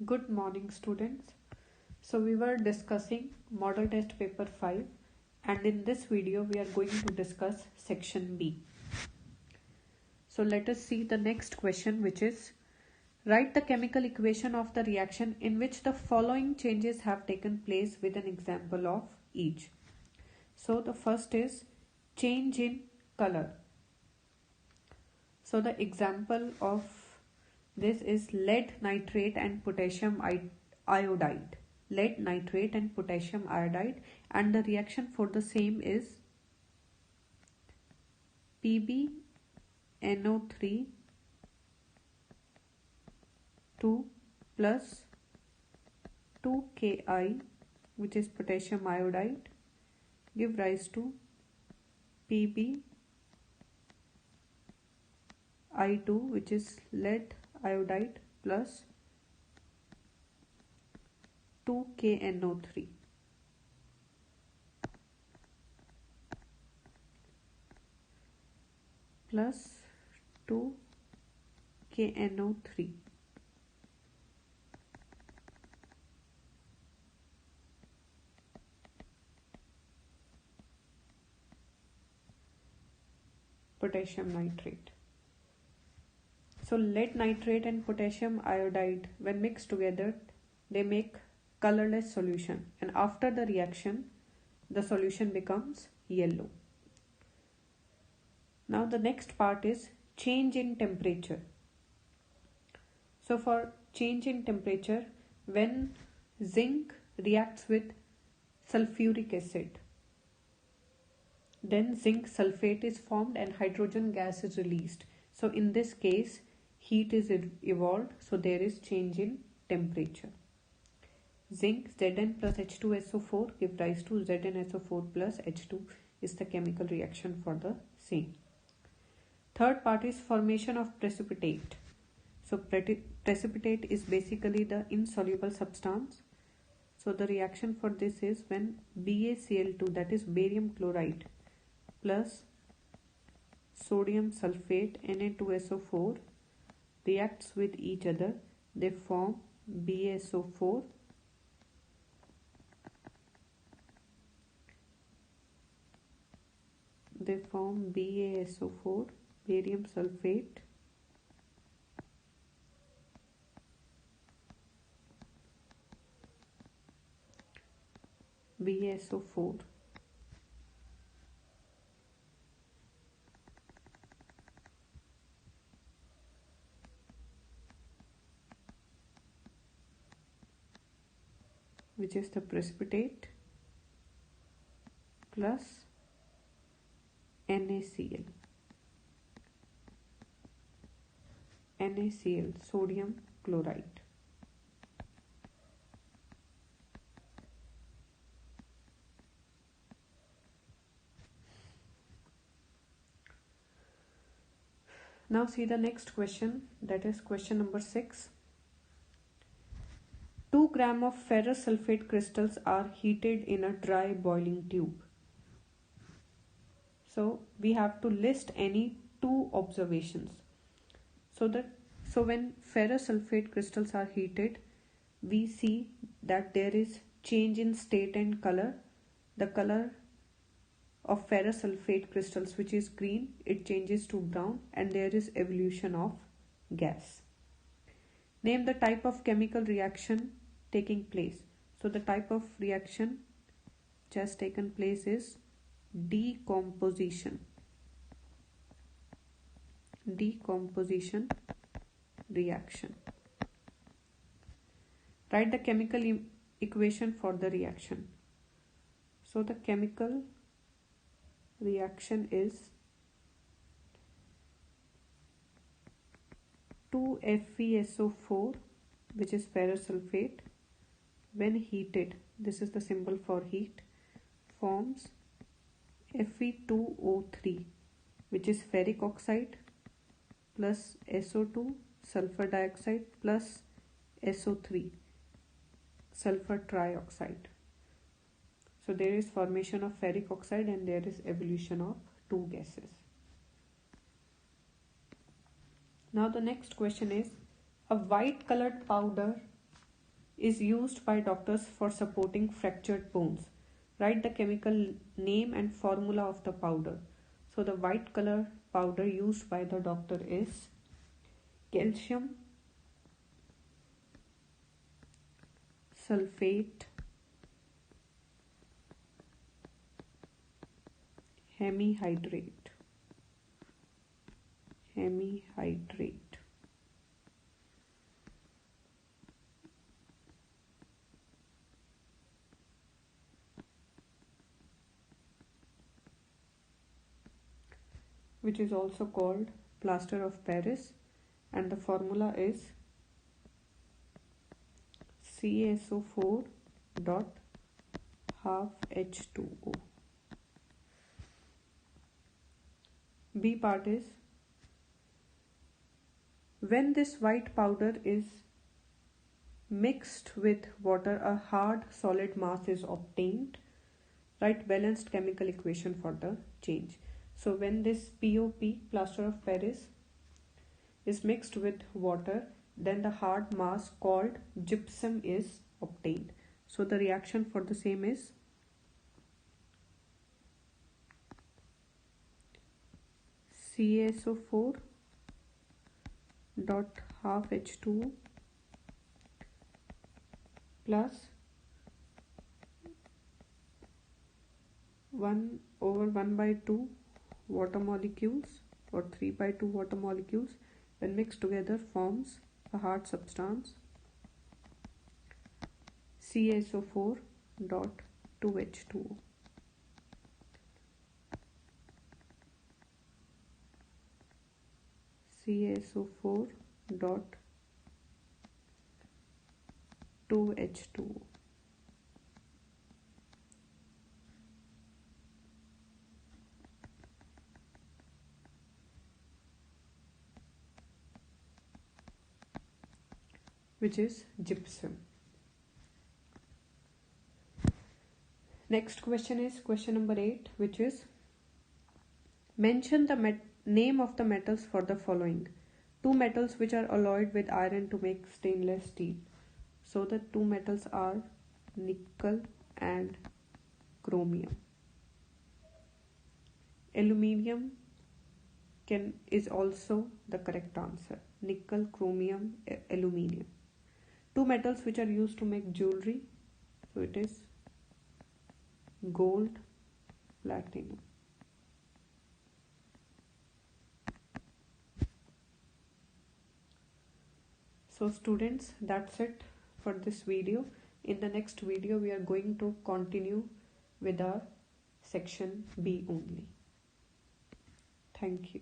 Good morning, students. So we were discussing model test paper 5 and in this video we are going to discuss section B. So let us see the next question, which is write the chemical equation of the reaction in which the following changes have taken place with an example of each. So the first is change in color. So the example of this is lead nitrate and potassium iodide. Lead nitrate and potassium iodide, and the reaction for the same is PbNO3 2 plus 2Ki, which is potassium iodide, give rise to PbI2, which is lead iodide, plus 2KNO3. Plus 2KNO3. Potassium nitrate. So lead nitrate and potassium iodide, when mixed together, they make colorless solution, and after the reaction the solution becomes yellow. Now the next part is change in temperature. So for change in temperature, when zinc reacts with sulfuric acid, then zinc sulfate is formed and hydrogen gas is released. So in this case heat is evolved, so there is change in temperature. Zinc Zn plus H2SO4 give rise to ZnSO4 plus H2 is the chemical reaction for the same. Third part is formation of precipitate. So precipitate is basically the insoluble substance. So the reaction for this is when BaCl2, that is barium chloride, plus sodium sulfate Na2SO4 reacts with each other, they form BaSO4 BaSO4, barium sulfate, BaSO4. Which is the precipitate, plus NaCl, sodium chloride. Now see the next question, that is question number 6. 2 grams of ferrous sulfate crystals are heated in a dry boiling tube. So we have to list any 2 observations. So when ferrous sulfate crystals are heated, we see that there is change in state and color. The color of ferrous sulfate crystals, which is green, it changes to brown, and there is evolution of gas. Name the type of chemical reaction taking place. So the type of reaction which has taken place is decomposition reaction. Write the chemical equation for the reaction. So the chemical reaction is 2FeSO4, which is ferrous sulfate, when heated, this is the symbol for heat, forms Fe2O3, which is ferric oxide, plus SO2 sulfur dioxide, plus SO3 sulfur trioxide. So there is formation of ferric oxide and there is evolution of 2 gases. Now the next question is, a white colored powder is used by doctors for supporting fractured bones. Write the chemical name and formula of the powder. So the white color powder used by the doctor is calcium sulfate hemihydrate, which is also called plaster of Paris, and the formula is CaSO4 dot half H2O. B part is, when this white powder is mixed with water, a hard solid mass is obtained. Write balanced chemical equation for the change. So when this POP, plaster of Paris, is mixed with water, then the hard mass called gypsum is obtained. So the reaction for the same is CaSO4 dot half H2O plus 1/2 water molecules or 3/2 water molecules, when mixed together forms a hard substance CaSO4 dot 2H2O. CaSO4 dot 2H2O. which is gypsum. Next question is question number 8, which is, mention the name of the metals for the following. Two metals which are alloyed with iron to make stainless steel. So the two metals are nickel and chromium. Aluminium is also the correct answer. Nickel, chromium, aluminium. Two metals which are used to make jewelry. So it is gold, platinum. So students, that's it for this video. In the next video, we are going to continue with our section B only. Thank you.